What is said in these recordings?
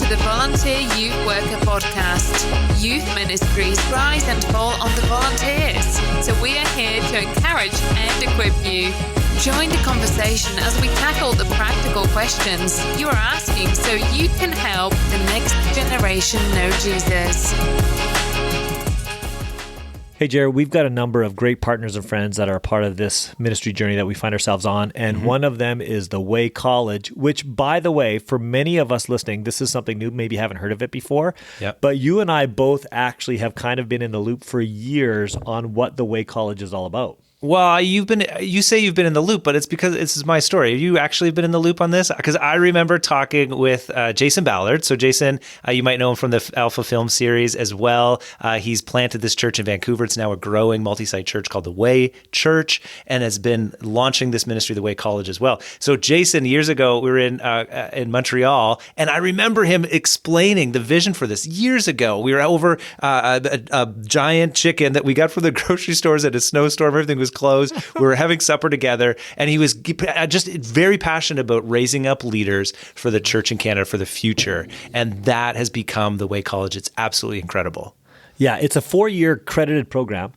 to the Volunteer Youth Worker Podcast. Youth ministries rise and fall on the volunteers, so we are here to encourage and equip you. Join the conversation as we tackle the practical questions you are asking so you can help the next generation know Jesus. Hey, Jared, we've got a number of great partners and friends that are a part of this ministry journey that we find ourselves on. And one of them is the Way College, which, by the way, for many of us listening, this is something new, maybe haven't heard of it before. Yep. But you and I both actually have kind of been in the loop for years on what the Way College is all about. Well, you say you've been in the loop, but it's because this is my story. Have you actually been in the loop on this? Because I remember talking with Jason Ballard. So Jason, you might know him from the Alpha Film series as well. He's planted this church in Vancouver. It's now a growing multi-site church called the Way Church and has been launching this ministry, the Way College, as well. So Jason, years ago, we were in Montreal, and I remember him explaining the vision for this years ago. We were over a giant chicken that we got from the grocery stores at a snowstorm. Everything was closed. We were having supper together, and he was just very passionate about raising up leaders for the church in Canada for the future. And that has become the Way College. It's absolutely incredible. Yeah, it's a 4-year credited program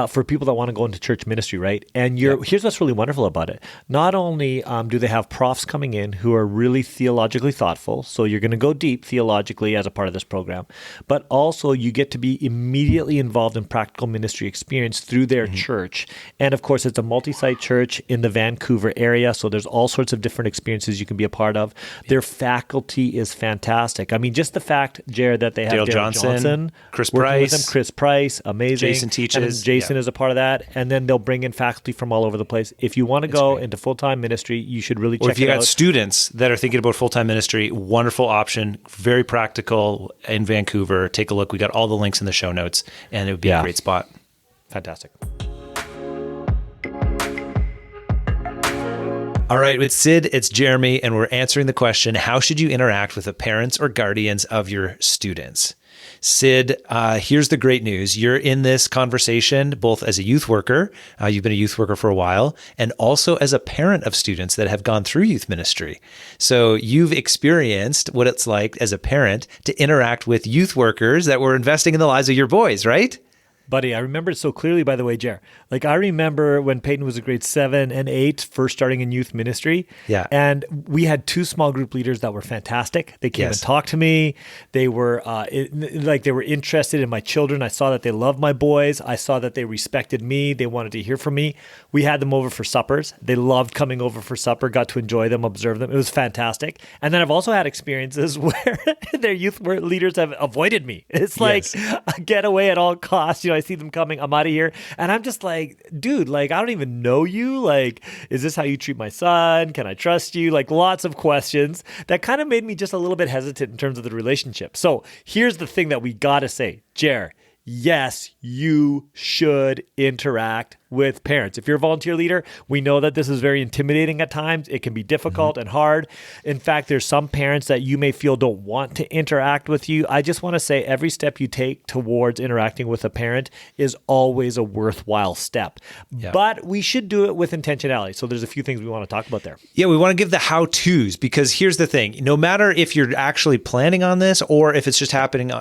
for people that want to go into church ministry, right? And here's what's really wonderful about it. Not only do they have profs coming in who are really theologically thoughtful, so you're going to go deep theologically as a part of this program, but also you get to be immediately involved in practical ministry experience through their church. And of course, it's a multi-site church in the Vancouver area, so there's all sorts of different experiences you can be a part of. Their faculty is fantastic. I mean, just the fact, Jared, that they have Dale Dale Johnson, Chris Price, Price, Chris Price, amazing. Jason teaches. Jason is a part of that, and then they'll bring in faculty from all over the place. If you want to go into full-time ministry, you should really check it out. Or if you got students that are thinking about full-time ministry, wonderful option, very practical in Vancouver. Take a look. We got all the links in the show notes, and it would be a great spot. Fantastic. All right, with Sid, it's Jeremy, and we're answering the question, how should you interact with the parents or guardians of your students? Sid, here's the great news. You're in this conversation both as a youth worker, you've been a youth worker for a while, and also as a parent of students that have gone through youth ministry. So you've experienced what it's like as a parent to interact with youth workers that were investing in the lives of your boys, right? Buddy, I remember it so clearly, by the way, Jer. Like, I remember when Peyton was in grade 7 and 8, first starting in youth ministry. Yeah. And we had 2 small group leaders that were fantastic. They came and talked to me. They were they were interested in my children. I saw that they loved my boys. I saw that they respected me. They wanted to hear from me. We had them over for suppers. They loved coming over for supper, got to enjoy them, observe them. It was fantastic. And then I've also had experiences where their youth leaders have avoided me. It's like a getaway at all costs. You know, I see them coming, I'm out of here. And I'm just like, dude, like, I don't even know you. Like, is this how you treat my son? Can I trust you? Like, lots of questions that kind of made me just a little bit hesitant in terms of the relationship. So here's the thing that we got to say, Jer, yes, you should interact with parents. If you're a volunteer leader, we know that this is very intimidating at times. It can be difficult and hard. In fact, there's some parents that you may feel don't want to interact with you. I just want to say every step you take towards interacting with a parent is always a worthwhile step. Yeah. But we should do it with intentionality. So there's a few things we want to talk about there. Yeah, we want to give the how-tos, because here's the thing. No matter if you're actually planning on this or if it's just happening,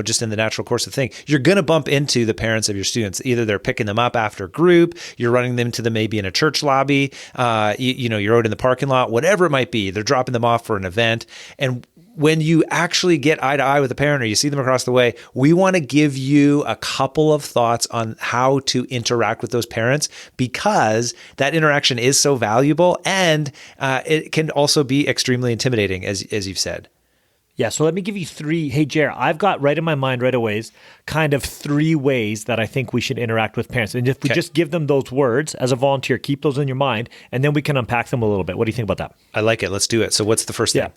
just in the natural course of things, you're going to bump into the parents of your students. Either they're picking them up after group, you're running them to them maybe in a church lobby, you're out in the parking lot, whatever it might be. They're dropping them off for an event. And when you actually get eye to eye with a parent or you see them across the way, we want to give you a couple of thoughts on how to interact with those parents, because that interaction is so valuable, and it can also be extremely intimidating, as you've said. Yeah, so let me give you 3. Hey, Jer, I've got right in my mind right away kind of 3 ways that I think we should interact with parents. And if we just give them those words as a volunteer, keep those in your mind, and then we can unpack them a little bit. What do you think about that? I like it. Let's do it. So what's the first thing?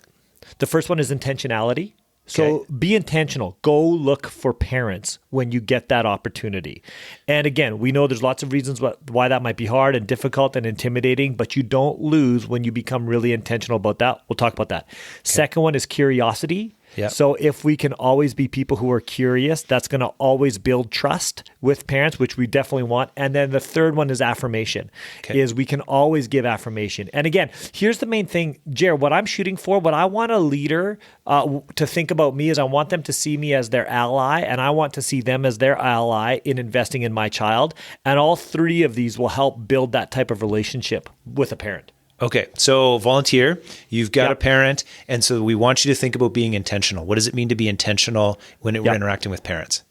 The first one is intentionality. So be intentional. Go look for parents when you get that opportunity. And again, we know there's lots of reasons why that might be hard and difficult and intimidating, but you don't lose when you become really intentional about that. We'll talk about that. Second one is curiosity. Yeah. So if we can always be people who are curious, that's going to always build trust with parents, which we definitely want. And then the third one is affirmation, is we can always give affirmation. And again, here's the main thing, Jared, what I'm shooting for, what I want a leader to think about me is I want them to see me as their ally, and I want to see them as their ally in investing in my child. And all three of these will help build that type of relationship with a parent. Okay, so volunteer, you've got a parent, and so we want you to think about being intentional. What does it mean to be intentional when we're interacting with parents?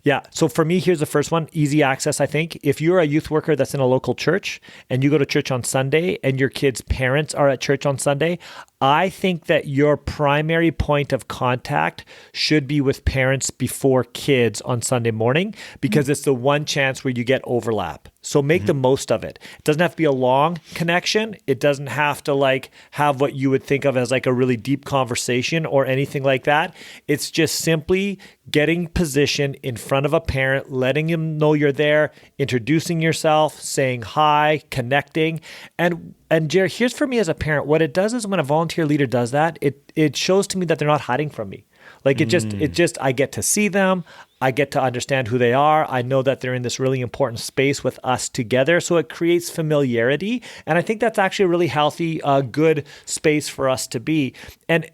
Yeah. So for me, here's the first one, easy access, I think. If you're a youth worker that's in a local church and you go to church on Sunday and your kids' parents are at church on Sunday, I think that your primary point of contact should be with parents before kids on Sunday morning, because it's the one chance where you get overlap. So make the most of it. It doesn't have to be a long connection. It doesn't have to have what you would think of as a really deep conversation or anything like that. It's just simply getting positioned in front of a parent, letting them know you're there, introducing yourself, saying hi, connecting. And Jared, here's for me as a parent, what it does is when a volunteer leader does that, it shows to me that they're not hiding from me. I get to see them. I get to understand who they are. I know that they're in this really important space with us together. So it creates familiarity. And I think that's actually a really healthy, good space for us to be. And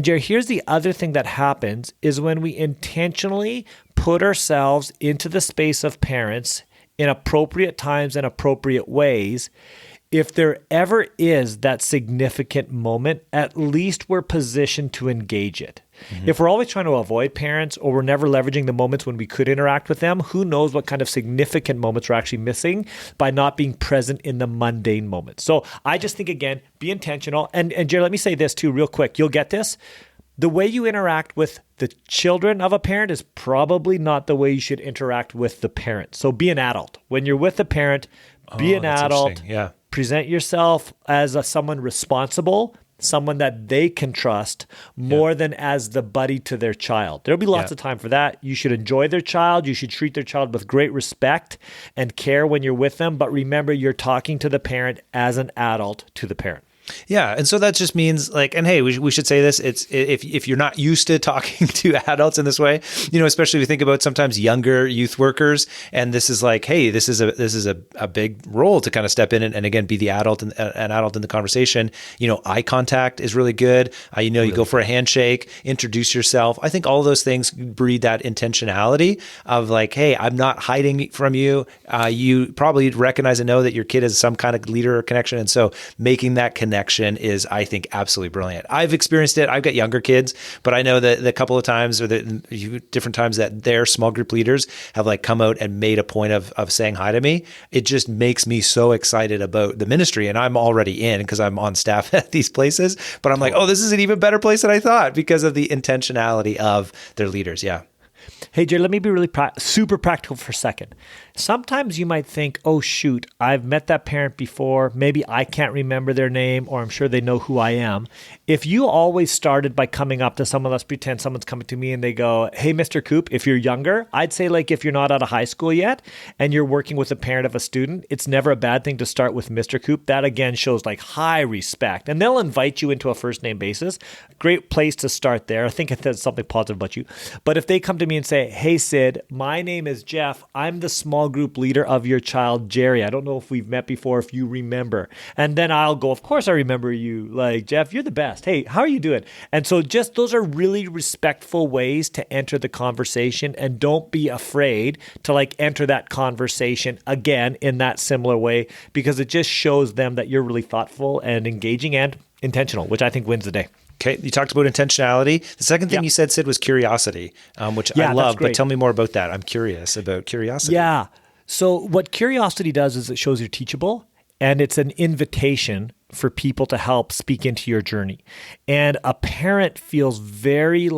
Jared, here's the other thing that happens is when we intentionally put ourselves into the space of parents in appropriate times and appropriate ways, if there ever is that significant moment, at least we're positioned to engage it. If we're always trying to avoid parents or we're never leveraging the moments when we could interact with them, who knows what kind of significant moments we're actually missing by not being present in the mundane moments. So I just think, again, be intentional. And Jared, let me say this too real quick. You'll get this. The way you interact with the children of a parent is probably not the way you should interact with the parent. So be an adult. When you're with the parent, be an adult. Yeah. Present yourself as someone responsible, someone that they can trust more than as the buddy to their child. There'll be lots of time for that. You should enjoy their child. You should treat their child with great respect and care when you're with them. But remember, you're talking to the parent as an adult to the parent. Yeah. And so that just means and hey, we should say this. It's if you're not used to talking to adults in this way, especially if you think about sometimes younger youth workers, and this is hey, this is a big role to kind of step in and again, be the adult and an adult in the conversation. Eye contact is really good. You go for a handshake, introduce yourself. I think all of those things breed that intentionality of hey, I'm not hiding from you. You probably recognize and know that your kid has some kind of leader or connection. And so making that connection is, I think, absolutely brilliant. I've experienced it. I've got younger kids, but I know that the couple of times or the different times that their small group leaders have come out and made a point of saying hi to me, it just makes me so excited about the ministry. And I'm already in because I'm on staff at these places, but I'm oh, this is an even better place than I thought because of the intentionality of their leaders. Yeah. Hey, Jared, let me be really super practical for a second. Sometimes you might think, oh, shoot, I've met that parent before. Maybe I can't remember their name, or I'm sure they know who I am. If you always started by coming up to someone, let's pretend someone's coming to me and they go, hey, Mr. Coop, if you're younger, I'd say if you're not out of high school yet and you're working with a parent of a student, it's never a bad thing to start with Mr. Coop. That, again, shows high respect. And they'll invite you into a first name basis. Great place to start there. I think it says something positive about you. But if they come to me and say, hey, Sid, my name is Jeff. I'm the small group leader of your child, Jerry. I don't know if we've met before, if you remember. And then I'll go, of course I remember you. Jeff, you're the best. Hey, how are you doing? And so just those are really respectful ways to enter the conversation, and don't be afraid to enter that conversation again in that similar way, because it just shows them that you're really thoughtful and engaging and intentional, which I think wins the day. Okay, you talked about intentionality. The second thing you said, Sid, was curiosity, which I love, but tell me more about that. I'm curious about curiosity. Yeah. So what curiosity does is it shows you're teachable, and it's an invitation for people to help speak into your journey. And a parent feels very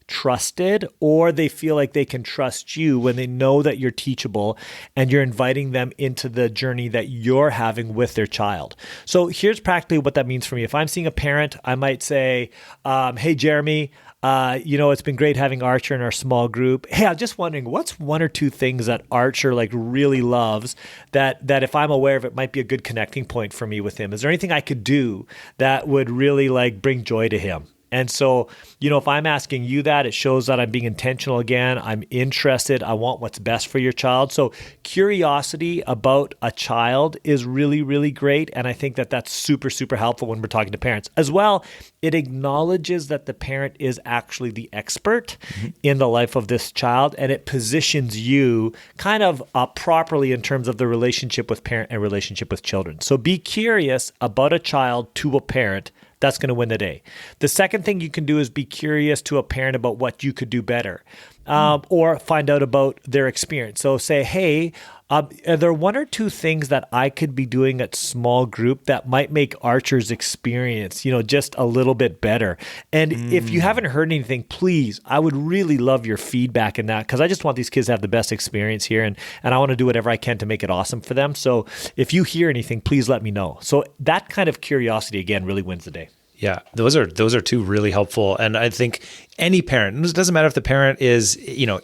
trusted, or they feel like they can trust you when they know that you're teachable and you're inviting them into the journey that you're having with their child. So here's practically what that means for me. If I'm seeing a parent, I might say, hey, Jeremy, it's been great having Archer in our small group. Hey, I'm just wondering, what's one or two things that Archer really loves that if I'm aware of it might be a good connecting point for me with him? Is there anything I could do that would really bring joy to him? And so, if I'm asking you that, it shows that I'm being intentional again. I'm interested. I want what's best for your child. So curiosity about a child is really, really great. And I think that that's super, super helpful when we're talking to parents. As well, it acknowledges that the parent is actually the expert in the life of this child, and it positions you kind of properly in terms of the relationship with parent and relationship with children. So be curious about a child to a parent. That's going to win the day. The second thing you can do is be curious to a parent about what you could do better, or find out about their experience. So say, hey, are there one or two things that I could be doing at small group that might make Archer's experience, just a little bit better? And if you haven't heard anything, please, I would really love your feedback in that, because I just want these kids to have the best experience here, and I want to do whatever I can to make it awesome for them. So if you hear anything, please let me know. So that kind of curiosity, again, really wins the day. Yeah, those are two really helpful. And I think any parent, it doesn't matter if the parent is,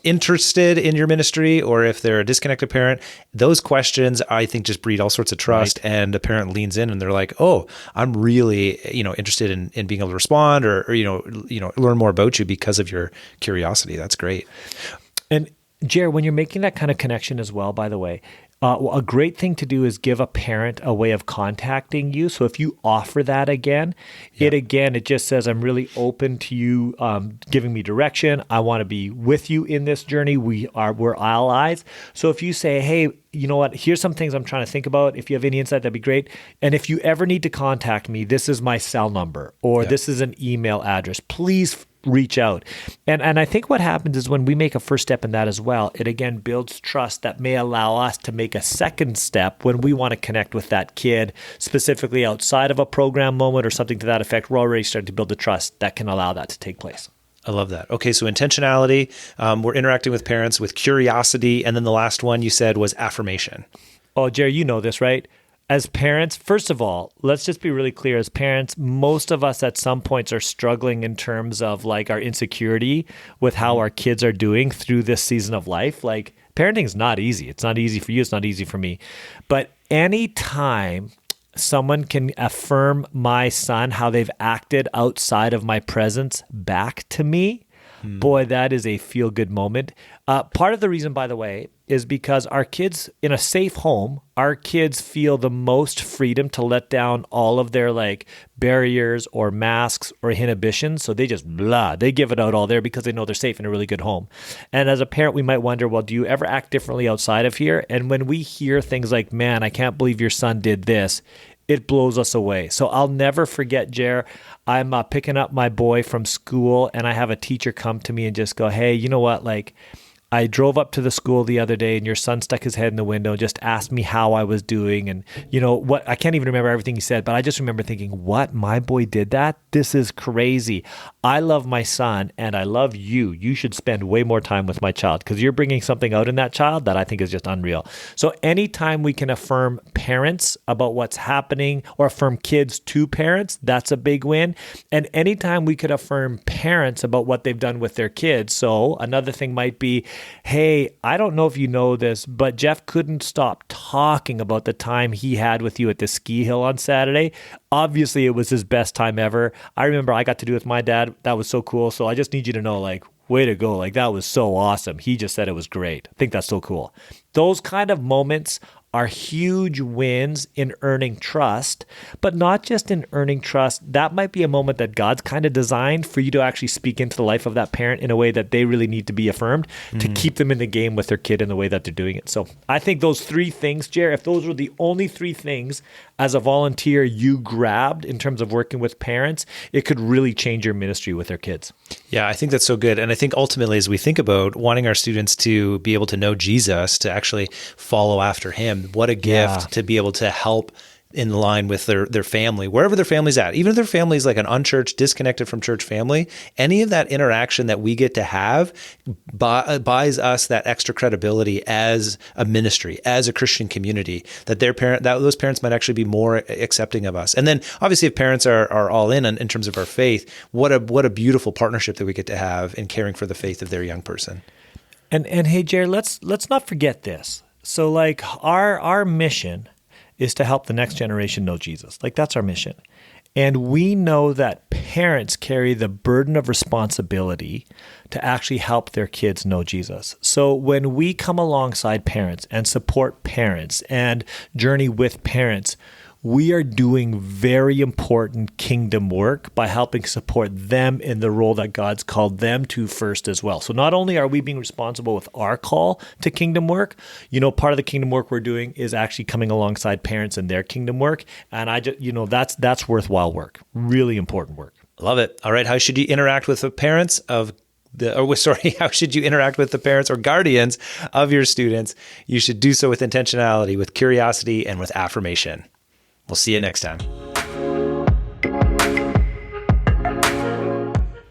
interested in your ministry or if they're a disconnected parent, those questions, I think, just breed all sorts of trust. Right. And a parent leans in and they're like, oh, I'm really, interested in being able to respond or learn more about you because of your curiosity. That's great. And Jared, when you're making that kind of connection as well, by the way, a great thing to do is give a parent a way of contacting you. So if you offer that again, it just says, I'm really open to you giving me direction. I want to be with you in this journey. We're allies. So if you say, hey, you know what, here's some things I'm trying to think about. If you have any insight, that'd be great. And if you ever need to contact me, this is my cell number, or this is an email address. Please reach out. And I think what happens is when we make a first step in that as well, it again builds trust that may allow us to make a second step when we want to connect with that kid, specifically outside of a program moment or something to that effect. We're already starting to build the trust that can allow that to take place. I love that. Okay, so intentionality, we're interacting with parents with curiosity, and then the last one you said was affirmation. Oh, Jerry, you know this, right? As parents, first of all, let's just be really clear. As parents, most of us at some points are struggling in terms of like our insecurity with how our kids are doing through this season of life. Like, parenting is not easy. It's not easy for you. It's not easy for me. But anytime someone can affirm my son, how they've acted outside of my presence back to me, boy, that is a feel-good moment. Part of the reason, by the way, is because our kids, in a safe home, our kids feel the most freedom to let down all of their like barriers or masks or inhibitions. So they just they give it out all there because they know they're safe in a really good home. And as a parent, we might wonder, well, do you ever act differently outside of here? And when we hear things like, man, I can't believe your son did this, it blows us away. So I'll never forget, Jer, I'm picking up my boy from school and I have a teacher come to me and just go, hey, you know what, like, I drove up to the school the other day and your son stuck his head in the window and just asked me how I was doing. And what, I can't even remember everything he said, but I just remember thinking, what, my boy did that? This is crazy. I love my son and I love you. You should spend way more time with my child because you're bringing something out in that child that I think is just unreal. So anytime we can affirm parents about what's happening or affirm kids to parents, that's a big win. And anytime we could affirm parents about what they've done with their kids. So another thing might be, hey, I don't know if you know this, but Jeff couldn't stop talking about the time he had with you at the ski hill on Saturday. Obviously, it was his best time ever. I remember I got to do it with my dad. That was so cool. So I just need you to know, like, way to go. Like, that was so awesome. He just said it was great. I think that's so cool. Those kind of moments are huge wins in earning trust, but not just in earning trust. That might be a moment that God's kind of designed for you to actually speak into the life of that parent in a way that they really need to be affirmed to keep them in the game with their kid in the way that they're doing it. So I think those three things, Jer, if those were the only three things as a volunteer you grabbed in terms of working with parents, it could really change your ministry with their kids. Yeah, I think that's so good. And I think ultimately, as we think about wanting our students to be able to know Jesus, to actually follow after him, what a gift to be able to help in line with their family, wherever their family's at. Even if their family's like an unchurched, disconnected from church family, any of that interaction that we get to have buys us that extra credibility as a ministry, as a Christian community, that those parents might actually be more accepting of us. And then obviously if parents are all in terms of our faith, what a beautiful partnership that we get to have in caring for the faith of their young person. And hey, Jared, let's not forget this. So like our mission is to help the next generation know Jesus. Like that's our mission. And we know that parents carry the burden of responsibility to actually help their kids know Jesus. So when we come alongside parents and support parents and journey with parents, we are doing very important kingdom work by helping support them in the role that God's called them to first as well. So not only are we being responsible with our call to kingdom work, part of the kingdom work we're doing is actually coming alongside parents in their kingdom work. And that's worthwhile work, really important work. Love it. All right. How should you interact with the parents how should you interact with the parents or guardians of your students? You should do so with intentionality, with curiosity, and with affirmation. We'll see you next time.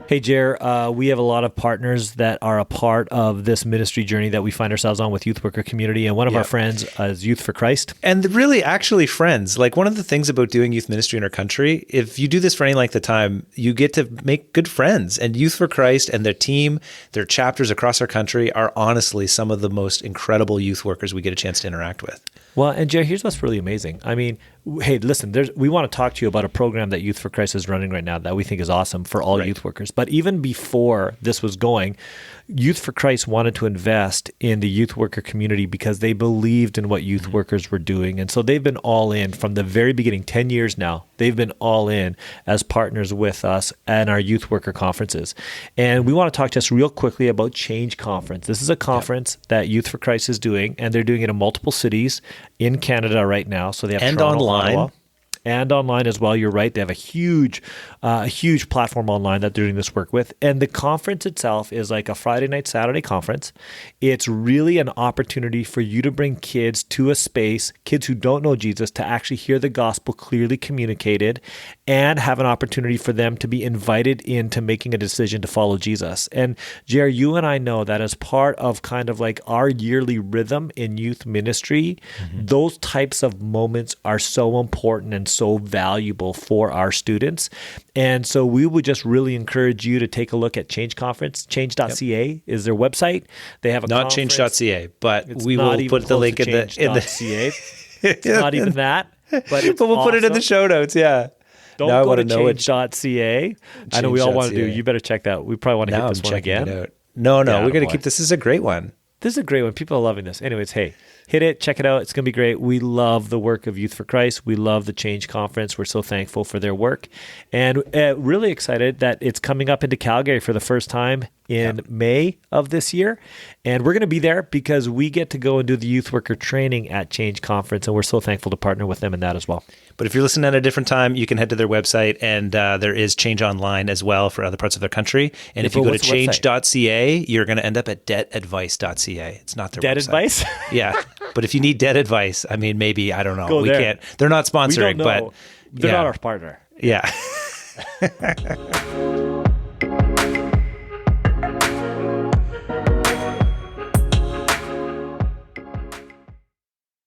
Hey, Jer, we have a lot of partners that are a part of this ministry journey that we find ourselves on with Youth Worker Community. And one of our friends is Youth for Christ. And really, actually, friends. Like, one of the things about doing youth ministry in our country, if you do this for any length of time, you get to make good friends. And Youth for Christ and their team, their chapters across our country are honestly some of the most incredible youth workers we get a chance to interact with. Well, and Jerry, here's what's really amazing. I mean, hey, listen, we want to talk to you about a program that Youth for Christ is running right now that we think is awesome for all youth workers. But even before this was going, Youth for Christ wanted to invest in the youth worker community because they believed in what youth workers were doing. And so they've been all in from the very beginning, 10 years now. They've been all in as partners with us and our youth worker conferences. And we want to talk just real quickly about Change Conference. This is a conference that Youth for Christ is doing, and they're doing it in multiple cities in Canada right now. So they have and Toronto, online. Ottawa, and online as well. You're right. They have a huge platform online that they're doing this work with. And the conference itself is like a Friday night, Saturday conference. It's really an opportunity for you to bring kids to a space, kids who don't know Jesus, to actually hear the gospel clearly communicated and have an opportunity for them to be invited into making a decision to follow Jesus. And Jerry, you and I know that as part of kind of like our yearly rhythm in youth ministry, those types of moments are so important and so valuable for our students. And so we would just really encourage you to take a look at Change Conference. Change.ca is their website. They have a not conference. Change.ca, but we will put the link in the It's not even that, but we'll put it in the show notes. Yeah. Don't now go to change.ca. I know we all want to do. You better check that. We probably want to hit this one again. No, we're going to keep this. This is a great one. This is a great one. People are loving this. Anyways, hey, hit it, check it out. It's going to be great. We love the work of Youth for Christ. We love the Change Conference. We're so thankful for their work and really excited that it's coming up into Calgary for the first time in May of this year. And we're going to be there because we get to go and do the youth worker training at Change Conference. And we're so thankful to partner with them in that as well. But if you're listening at a different time, you can head to their website, and there is Change Online as well for other parts of their country. And if you go to change.ca, you're going to end up at debtadvice.ca. It's not their Debt website. advice? Yeah. But if you need debt advice, I mean, maybe, I don't know. Go we there. can't. They're not sponsoring, but they're not our partner. Yeah.